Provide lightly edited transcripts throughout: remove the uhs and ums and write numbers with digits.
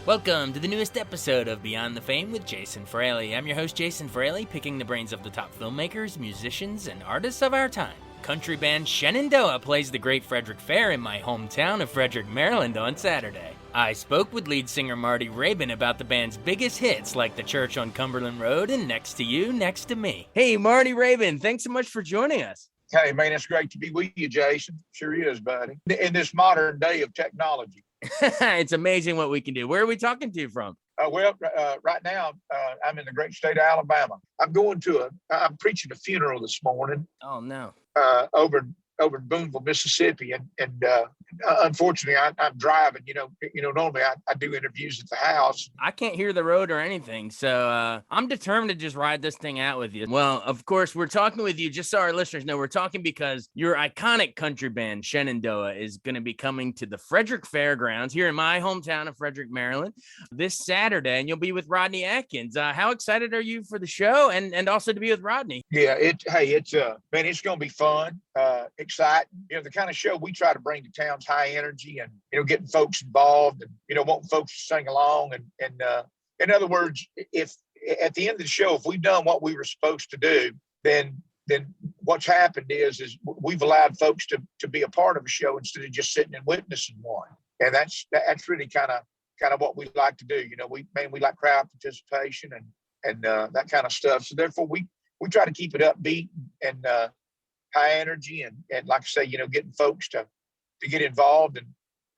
Welcome to the newest episode of Beyond the Fame with Jason Fraley. I'm your host, Jason Fraley, picking the brains of the top filmmakers, musicians, and artists of our time. Country band Shenandoah plays the Great Frederick Fair in my hometown of Frederick, Maryland on Saturday. I spoke with lead singer Marty Raybon about the band's biggest hits like The Church on Cumberland Road and Next to You, Next to Me. Hey, Marty Raybon, thanks so much for joining us. Hey, man, it's great to be with you, Jason. Sure is, buddy. In this modern day of technology. It's amazing what we can do. Where are we talking to you from? Right now, I'm in the great state of Alabama. I'm preaching a funeral this morning. Oh, no. Over in Boonville, Mississippi. And unfortunately, I'm driving. Normally I do interviews at the house. I can't hear the road or anything, so I'm determined to just ride this thing out with you. Well, of course, we're talking with you, just so our listeners know, we're talking because your iconic country band, Shenandoah, is going to be coming to the Frederick Fairgrounds here in my hometown of Frederick, Maryland, this Saturday, and you'll be with Rodney Atkins. How excited are you for the show and also to be with Rodney? Yeah, it's going to be fun, exciting. The kind of show we try to bring to town's high energy and, getting folks involved and, wanting folks to sing along. And in other words, if at the end of the show, if we've done what we were supposed to do, then what's happened is we've allowed folks to be a part of a show instead of just sitting and witnessing one. And that's really kind of what we like to do. We like crowd participation and that kind of stuff. So therefore we try to keep it upbeat and high energy and like I say, getting folks to get involved. And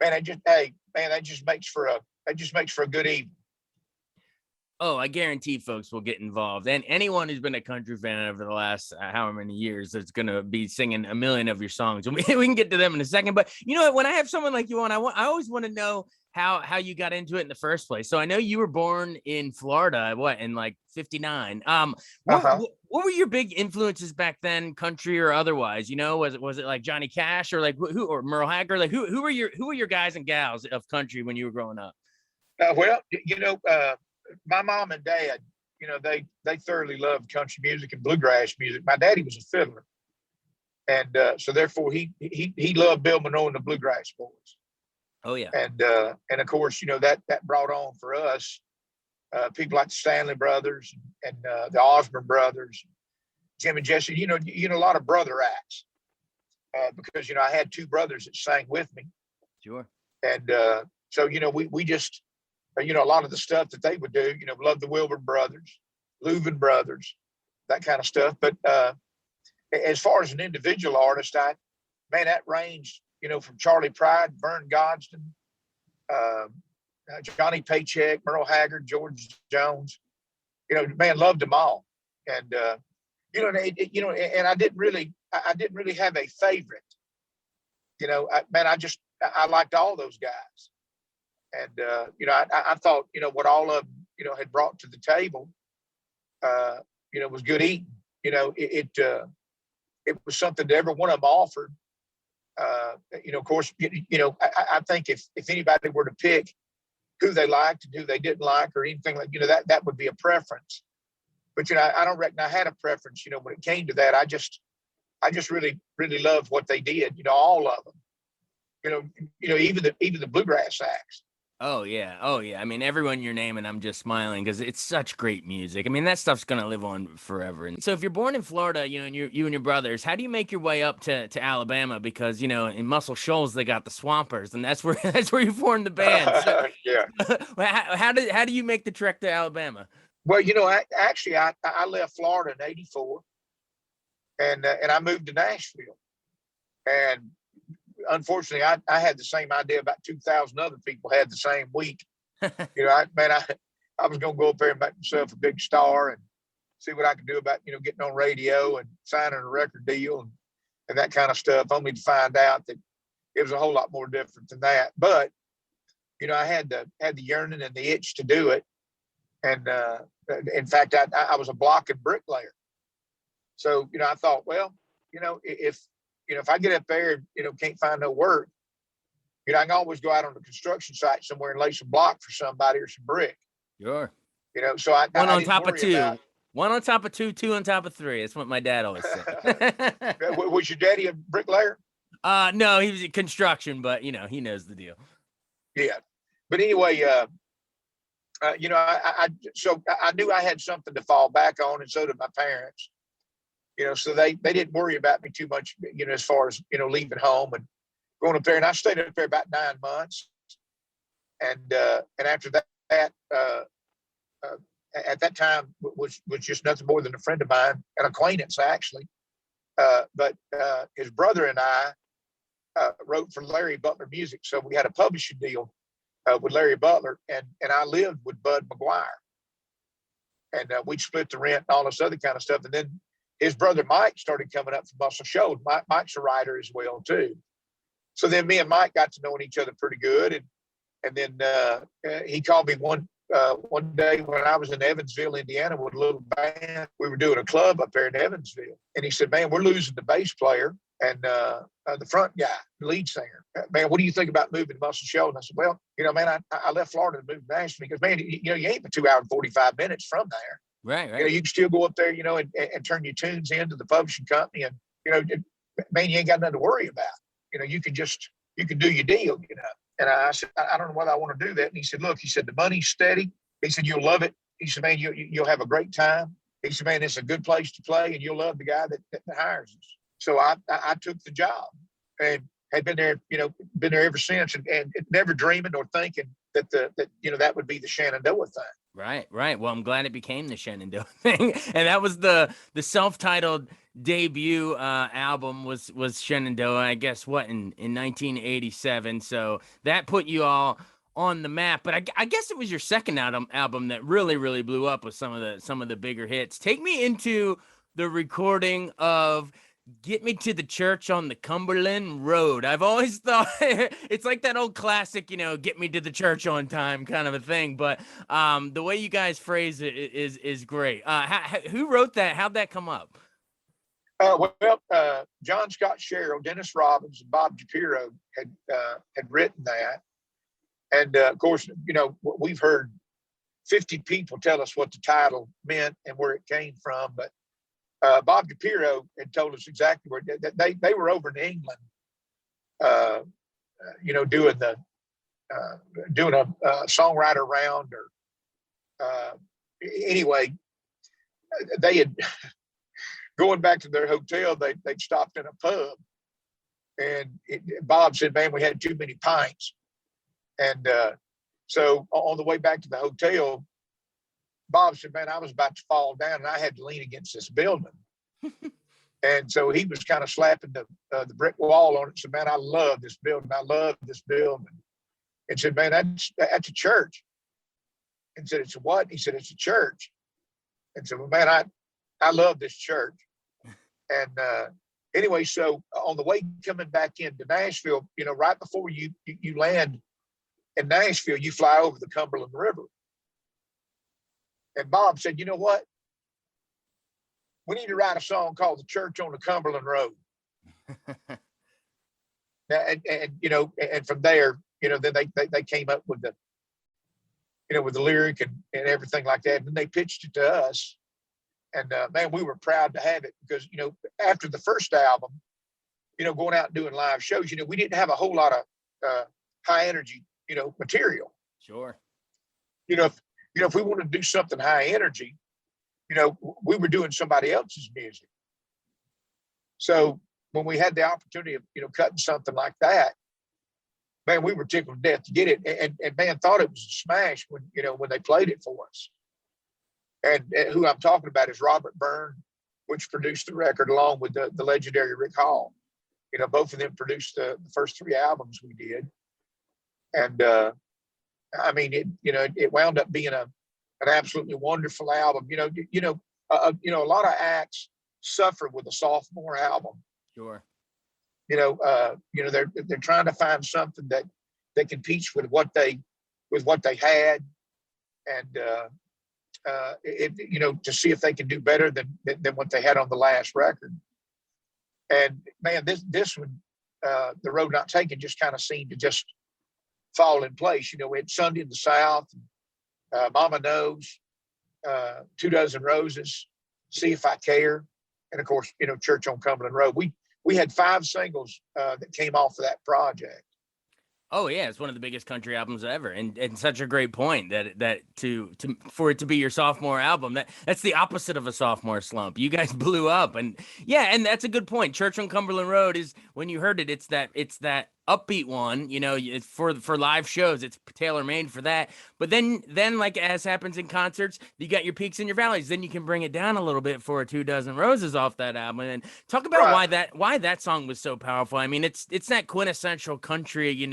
man, that just makes for a good evening. Oh, I guarantee folks will get involved. And anyone who's been a country fan over the last however many years is going to be singing a million of your songs. We can get to them in a second. But you know what? When I have someone like you on, I always want to know how you got into it in the first place. So I know you were born in Florida, in like 59. What were your big influences back then, country or otherwise? Was it like Johnny Cash or like who or Merle Haggard? Like who were your guys and gals of country when you were growing up? My mom and dad, they thoroughly loved country music and bluegrass music. My daddy was a fiddler, and so therefore he loved Bill Monroe and the Bluegrass Boys. Oh yeah, and of course that brought on for us people like the Stanley Brothers and the Osborne Brothers, Jim and Jesse. A lot of brother acts because I had two brothers that sang with me. Sure. And so we just. A lot of the stuff that they would do, love the Wilburn Brothers, Louvin Brothers, that kind of stuff. But as far as an individual artist, that ranged, from Charlie Pride, Vern Godston, Johnny Paycheck, Merle Haggard, George Jones. Loved them all. And and I didn't really have a favorite. I liked all those guys. And, I thought, what all of them, had brought to the table, was good eating. It was something that every one of them offered. Of course, I think if anybody were to pick who they liked and who they didn't like or anything like, that would be a preference. But, I don't reckon I had a preference, when it came to that. I just really, really loved what they did, all of them. Even the bluegrass acts. Oh yeah. I mean, everyone you're naming, I'm just smiling because it's such great music. I mean, that stuff's gonna live on forever. And so, if you're born in Florida, and you and your brothers, how do you make your way up to Alabama? Because in Muscle Shoals they got the Swampers, and that's where you formed the band. So, yeah. How do you make the trek to Alabama? Well, I left Florida in '84, and I moved to Nashville, and unfortunately, I had the same idea about 2,000 other people had the same week. I was going to go up there and make myself a big star and see what I could do about, getting on radio and signing a record deal and that kind of stuff, only to find out that it was a whole lot more different than that. But, I had the yearning and the itch to do it. And in fact, I was a block and bricklayer. So, I thought, well, if I get up there, can't find no work, I can always go out on the construction site somewhere and lay some block for somebody or some brick. Sure. So I one on top of two, one on top of two, two on top of three. That's what my dad always said. Was your daddy a bricklayer? No, he was in construction, but he knows the deal. Yeah. But anyway, So I knew I had something to fall back on, and so did my parents. So they didn't worry about me too much, as far as leaving home and going up there. And I stayed up there about 9 months, and after that, at that time was just nothing more than a friend of mine, an acquaintance actually. But his brother and I wrote for Larry Butler Music, so we had a publishing deal with Larry Butler, and I lived with Bud McGuire, and we'd split the rent and all this other kind of stuff. And then his brother Mike started coming up from Muscle Shoals. Mike's a writer as well too. So then me and Mike got to knowing each other pretty good, and then he called me one day when I was in Evansville, Indiana, with a little band. We were doing a club up there in Evansville, and he said, "Man, we're losing the bass player and the front guy, the lead singer. Man, what do you think about moving to Muscle Shoals?" And I said, "Well, man, I left Florida to move to Nashville because, man, you ain't but 2 hours and 45 minutes from there. Right. You can still go up there, and turn your tunes into the publishing company, and man, you ain't got nothing to worry about. You can do your deal, And I said, I don't know whether I want to do that. And he said, look, the money's steady. He said, you'll love it. He said, man, you'll have a great time. He said, man, it's a good place to play, and you'll love the guy that hires us. So I took the job and had been there ever since, and never dreaming or thinking that that would be the Shenandoah thing. Right. Well, I'm glad it became the Shenandoah thing, and that was the self-titled debut album was Shenandoah. I guess in 1987. So that put you all on the map. But I guess it was your second album that really blew up with some of the bigger hits. Take me into the recording of Get Me to the Church on the Cumberland Road. I've always thought it's like that old classic, get me to the church on time kind of a thing. But the way you guys phrase it is great. Who wrote that? How'd that come up? John Scott Sherrill, Dennis Robbins, and Bob Shapiro had written that. And of course, we've heard 50 people tell us what the title meant and where it came from. But Bob Shapiro had told us exactly where they were over in England, doing a songwriter round, or anyway, they had going back to their hotel. They'd stopped in a pub, and Bob said, "Man, we had too many pints," and so on the way back to the hotel, Bob said, "Man, I was about to fall down, and I had to lean against this building." And so he was kind of slapping the brick wall on it. Said, "Man, I love this building. I love this building." And said, "Man, that's a church." And said, "It's a what?" He said, "It's a church." And said, "Well, man, I love this church." And anyway, so on the way coming back into Nashville, right before you land in Nashville, you fly over the Cumberland River. And Bob said, "You know what? We need to write a song called The Church on the Cumberland Road." and from there, then they came up with the lyric and everything like that. And then they pitched it to us. And man, we were proud to have it because, after the first album, going out and doing live shows, we didn't have a whole lot of high energy, material. Sure. If we wanted to do something high energy, we were doing somebody else's music. So when we had the opportunity of, cutting something like that, man, we were tickled to death to get it. And man, thought it was a smash when they played it for us. And who I'm talking about is Robert Byrne, which produced the record along with the legendary Rick Hall. Both of them produced the first 3 albums we did. And I mean, it wound up being an absolutely wonderful album. A lot of acts suffer with a sophomore album. Sure. They're trying to find something that competes with what they had, and to see if they can do better than what they had on the last record. And man, this one, The Road Not Taken, just kind of seemed to just fall in place. We had Sunday in the South, Mama Knows, 2 Dozen Roses, See If I Care, and of course, Church on Cumberland Road. We had 5 singles that came off of that project. Oh yeah, it's one of the biggest country albums ever, and such a great point that for it to be your sophomore album, that's the opposite of a sophomore slump. You guys blew up, and yeah, and that's a good point. Church on Cumberland Road is, when you heard it, it's that upbeat one. It's for live shows, it's tailor made for that. But then like as happens in concerts, you got your peaks and your valleys. Then you can bring it down a little bit for a 2 Dozen Roses off that album, and talk about Right. why that song was so powerful. I mean, it's that quintessential country,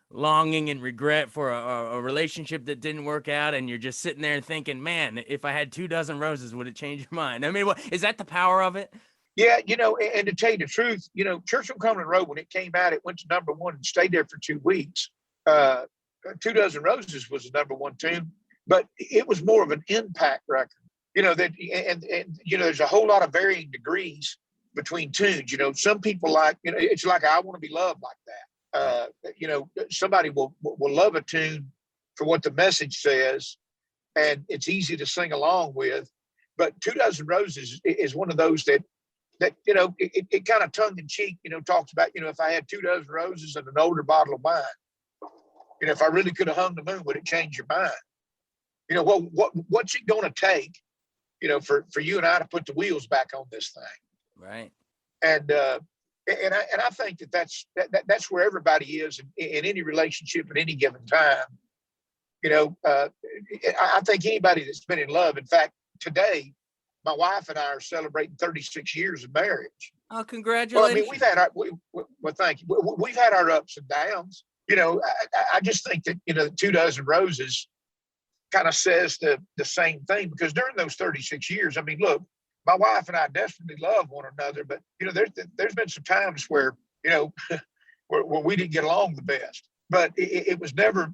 longing and regret for a relationship that didn't work out, and you're just sitting there thinking, man, if I had 2 Dozen Roses, would it change your mind? I mean, is that the power of it? Yeah, and to tell you the truth, Church on Cumberland Road, when it came out, it went to #1 and stayed there for 2 weeks. 2 Dozen Roses was the #1 tune, but it was more of an impact record. There's a whole lot of varying degrees between tunes. Some people like, it's like I Want to Be Loved like that. Somebody will love a tune for what the message says, and it's easy to sing along with. But 2 Dozen Roses is one of those that it kind of tongue in cheek, talks about, if I had 2 Dozen Roses and an older bottle of wine, if I really could have hung the moon, would it change your mind? What's it going to take, for you and I to put the wheels back on this thing? Right. And I think that's where everybody is in any relationship at any given time. I think anybody that's been in love, in fact, today, my wife and I are celebrating 36 years of marriage. Oh, congratulations. Well, I mean, thank you. We've had our ups and downs. I just think that, 2 Dozen Roses kind of says the same thing, because during those 36 years, I mean, look, my wife and I desperately love one another, but there's been some times where where we didn't get along the best. But it was never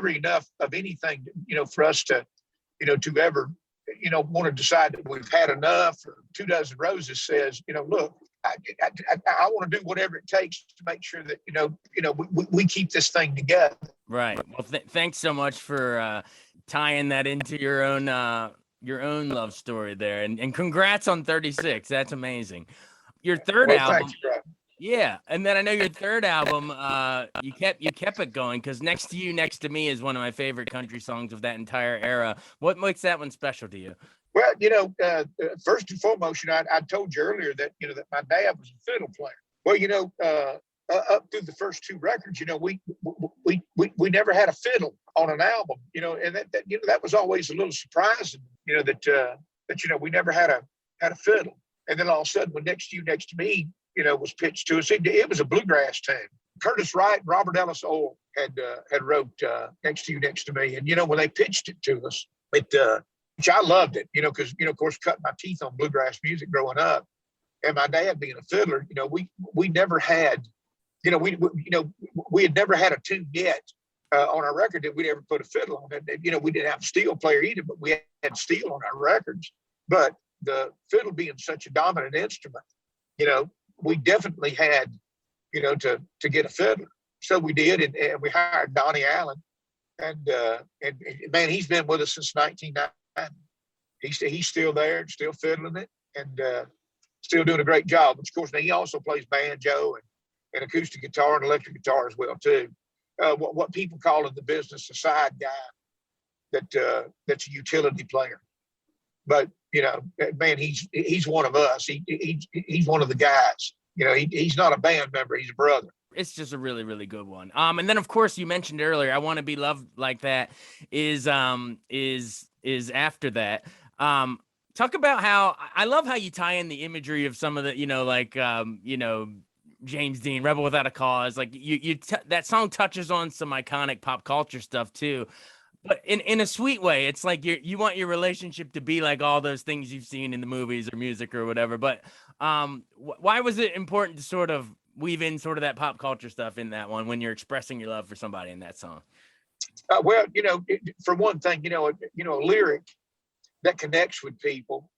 enough of anything, for us to ever want to decide that we've had enough. Or 2 Dozen Roses says, look, I want to do whatever it takes to make sure that we keep this thing together. Right. Well, thanks so much for tying that into your own love story there, and congrats on 36. That's amazing. Your third album. Thanks, bro. Yeah, and then I know your third album, you kept it going, because Next to You, Next to Me is one of my favorite country songs of that entire era. What makes that one special to you? Well, first and foremost, I told you earlier that that my dad was a fiddle player. Well, up through the first 2 records, we never had a fiddle on an album, and that was always a little surprising, that we never had a fiddle. And then all of a sudden, when Next to You, Next to Me, was pitched to us, it was a bluegrass tune. Curtis Wright and Robert Ellis Oil had wrote Next to You, Next to Me, and when they pitched it to us, which I loved it, because of course, cut my teeth on bluegrass music growing up, and my dad being a fiddler, we never had, we had never had a tune yet on our record that we'd ever put a fiddle on. And we didn't have a steel player either, but we had steel on our records. But the fiddle being such a dominant instrument, we definitely had, to get a fiddler. So we did, and we hired Donnie Allen, and man, he's been with us since 1990. He's still there and still fiddling it, and still doing a great job. Of course, now he also plays banjo and acoustic guitar and electric guitar as well too. What people call in the business a side guy, that's a utility player. But man, he's one of us. He's one of the guys. He's not a band member. He's a brother. It's just a really, really good one. And then of course you mentioned earlier, I Want to Be Loved Like That is after that. Talk about how I love how you tie in the imagery of some of the, James Dean, Rebel Without a Cause. Like that song touches on some iconic pop culture stuff too, but in a sweet way. It's like you want your relationship to be like all those things you've seen in the movies or music or whatever. But why was it important to sort of weave in sort of that pop culture stuff in that one when you're expressing your love for somebody in that song? Well, for one thing, a lyric that connects with people,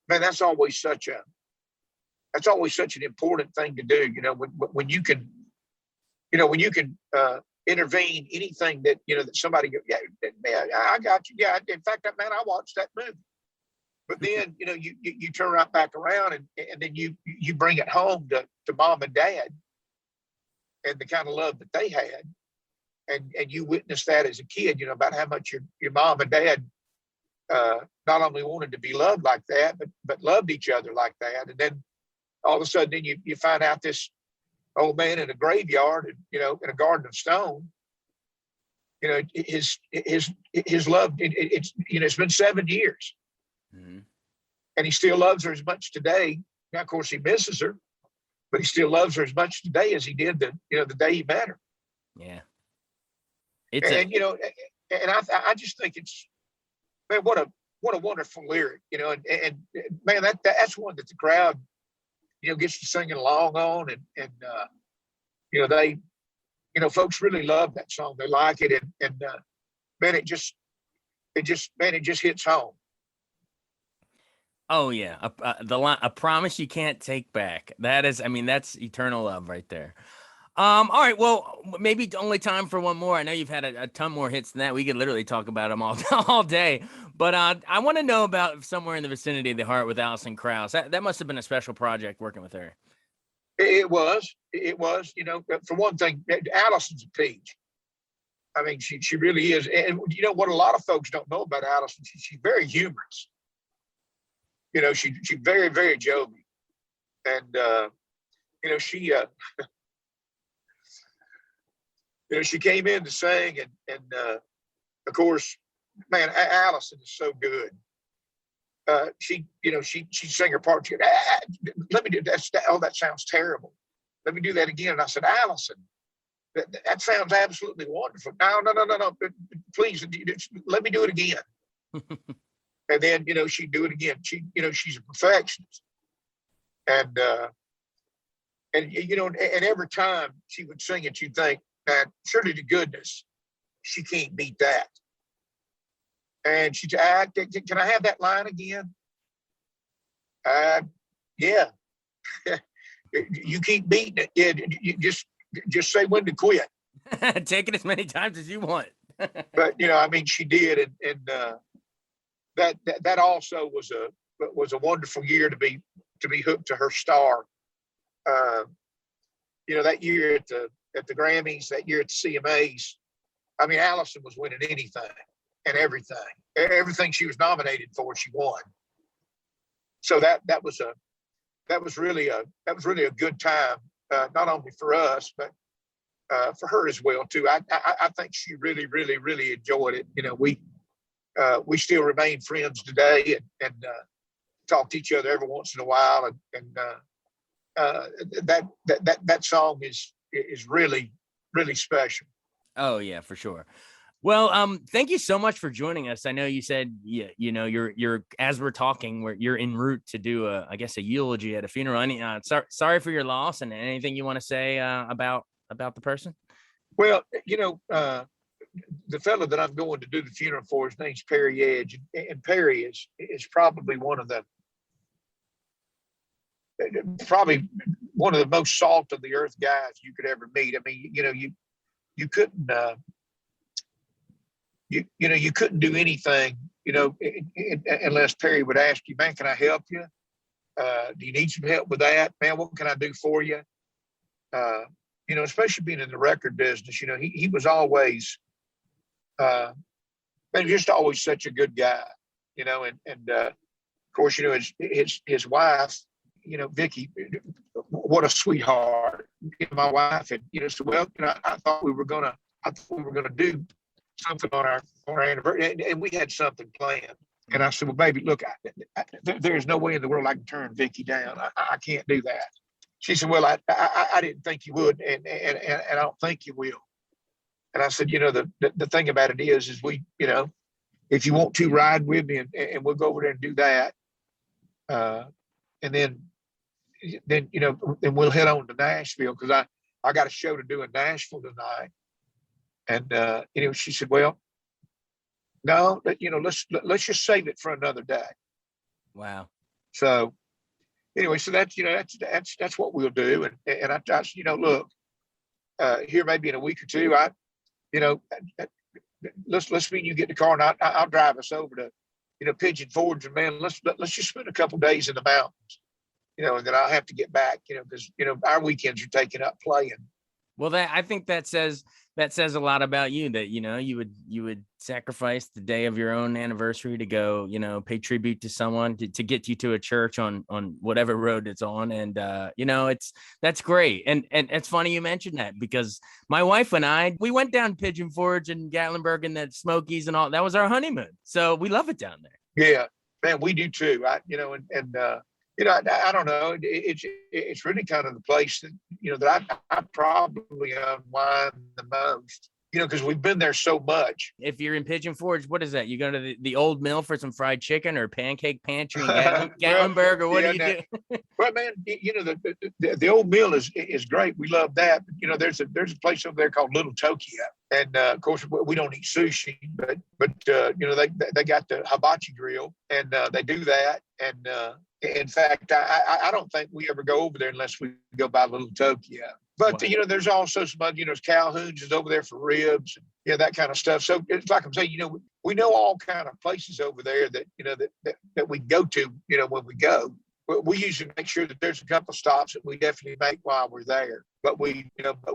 man, that's always such an important thing to do. When you can, intervene anything that that somebody goes, yeah, man, I got you. Yeah, in fact, man, I watched that movie. But then you turn right back around and then you bring it home to mom and dad, and the kind of love that they had. And you witnessed that as a kid, about how much your mom and dad not only wanted to be loved like that, but loved each other like that. And then all of a sudden, then you find out this old man in a graveyard, in a garden of stone. His love. It's been 7 years, mm-hmm. and he still loves her as much today. Now, of course, he misses her, but he still loves her as much today as he did the day he met her. Yeah. And I just think it's, man, what a wonderful lyric, and man, that's one that the crowd, gets to singing along on, and they, folks really love that song. They like it, and man, it just hits home. Oh yeah, the line, "A promise you can't take back." That's eternal love right there. All right, well, maybe only time for one more. I know you've had a ton more hits than that. We could literally talk about them all day. But I want to know about Somewhere in the Vicinity of the Heart with Alison Krauss. That must have been a special project working with her. It was. For one thing, Alison's a peach. I mean, she really is. And what a lot of folks don't know about Alison, she's very humorous. She's very, very jovial. And, she, she came in to sing, and of course, man, Alison is so good. She sang her part. She, let me do that. Oh, that sounds terrible. Let me do that again. And I said, Alison, that sounds absolutely wonderful. No. Please, let me do it again. And then, she'd do it again. She's a perfectionist. And every time she would sing it, you'd think, that surely to goodness, she can't beat that. And she said, can I have that line again? Yeah. You keep beating it. Yeah, you just say when to quit. Take it as many times as you want. But she did, and that also was a wonderful year to be hooked to her star. That year at the Grammys, that year at the CMAs, Alison was winning anything and everything. Everything she was nominated for, she won. So that was really a good time, not only for us, but for her as well too. I think she really, really, really enjoyed it. We still remain friends today, and talk to each other every once in a while, and that song is really, really special. Oh yeah, for sure. Well, thank you so much for joining us. I know you said, you're as we're talking, you're en route to do a eulogy at a funeral. Sorry for your loss, and anything you want to say about the person? Well, the fellow that I'm going to do the funeral for, his name's Perry Edge, and Perry is probably one of the most salt of the earth guys you could ever meet. I mean, you couldn't you couldn't do anything, unless Perry would ask you, man, can I help you? Do you need some help with that? Man, what can I do for you? Especially being in the record business, he was always, just always such a good guy, and of course, his wife, Vicky, what a sweetheart. My wife had, said, well, I thought we were gonna do something on our anniversary, and we had something planned. And I said, well, baby, look, there's no way in the world I can turn Vicky down. I can't do that. She said, well, I didn't think you would, and I don't think you will. And I said, the thing about it is we, if you want to ride with me, and we'll go over there and do that, and then we'll head on to Nashville, because I got a show to do in Nashville tonight. And she said, well, no, let's just save it for another day. Wow. So anyway, so that's what we'll do. And I look, here maybe in a week or two, let's meet you, get in the car, and I'll drive us over to Pigeon Forge, and man, let's just spend a couple days in the mountains, and then I'll have to get back, because our weekends are taken up playing. Well, I think that says a lot about you, that, you would sacrifice the day of your own anniversary to go, pay tribute to someone to get you to a church on whatever road it's on. And, that's great. And it's funny you mentioned that, because my wife and we went down Pigeon Forge and Gatlinburg and the Smokies and all. That was our honeymoon. So we love it down there. Yeah, man, we do too. I don't know. It's really kind of the place that, that I probably unwind the most, because we've been there so much. If you're in Pigeon Forge, what is that? You go to the old mill for some fried chicken, or pancake pantry in Gatlinburg, or what do you do? Well, man, the old mill is great. We love that. But, there's a place over there called Little Tokyo. And of course, we don't eat sushi, but they got the hibachi grill, and they do that. And in fact, I don't think we ever go over there unless we go by Little Tokyo. But wow. There's also some other, Calhoun's is over there for ribs, and that kind of stuff. So it's like I'm saying, we know all kind of places over there that that we go to, when we go. We usually make sure that there's a couple of stops that we definitely make while we're there. But we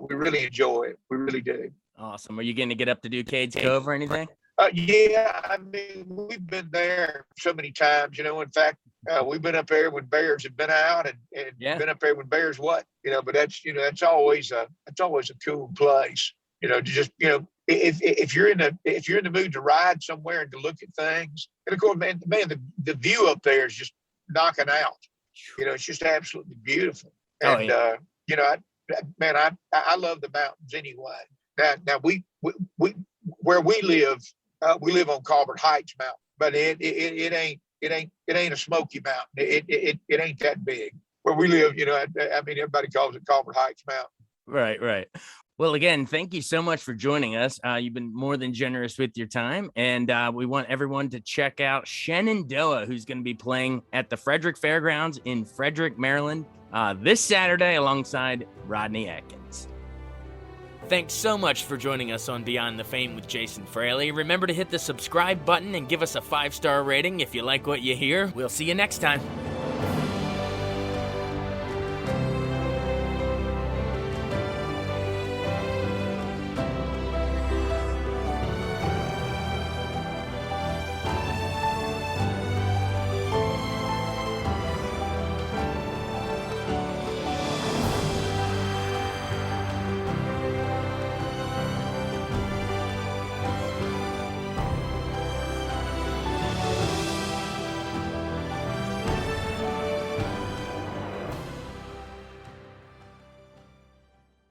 really enjoy it. We really do. Awesome. Are you going to get up to Duquesne's Cove or anything? Yeah, I mean, we've been there so many times. In fact, we've been up there when bears have been out, and been up there when bears what. But that's always a cool place. To just if you're in the mood to ride somewhere and to look at things, and of course, man, the view up there is just knocking out. It's just absolutely beautiful. And I love the mountains anyway. Now we where we live on Colbert Heights Mountain, but it ain't a Smoky Mountain. It ain't that big. Where we live, I mean, everybody calls it Colbert Heights Mountain. Right. Well, again, thank you so much for joining us. You've been more than generous with your time, and we want everyone to check out Shenandoah, who's going to be playing at the Frederick Fairgrounds in Frederick, Maryland, this Saturday alongside Rodney Atkins. Thanks so much for joining us on Beyond the Fame with Jason Fraley. Remember to hit the subscribe button and give us a 5-star rating if you like what you hear. We'll see you next time.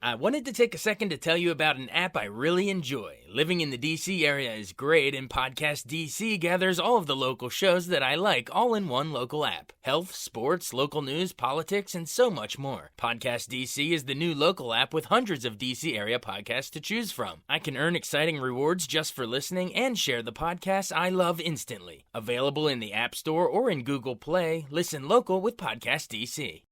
I wanted to take a second to tell you about an app I really enjoy. Living in the DC area is great, and Podcast DC gathers all of the local shows that I like all in one local app. Health, sports, local news, politics, and so much more. Podcast DC is the new local app with hundreds of DC area podcasts to choose from. I can earn exciting rewards just for listening and share the podcasts I love instantly. Available in the App Store or in Google Play, listen local with Podcast DC.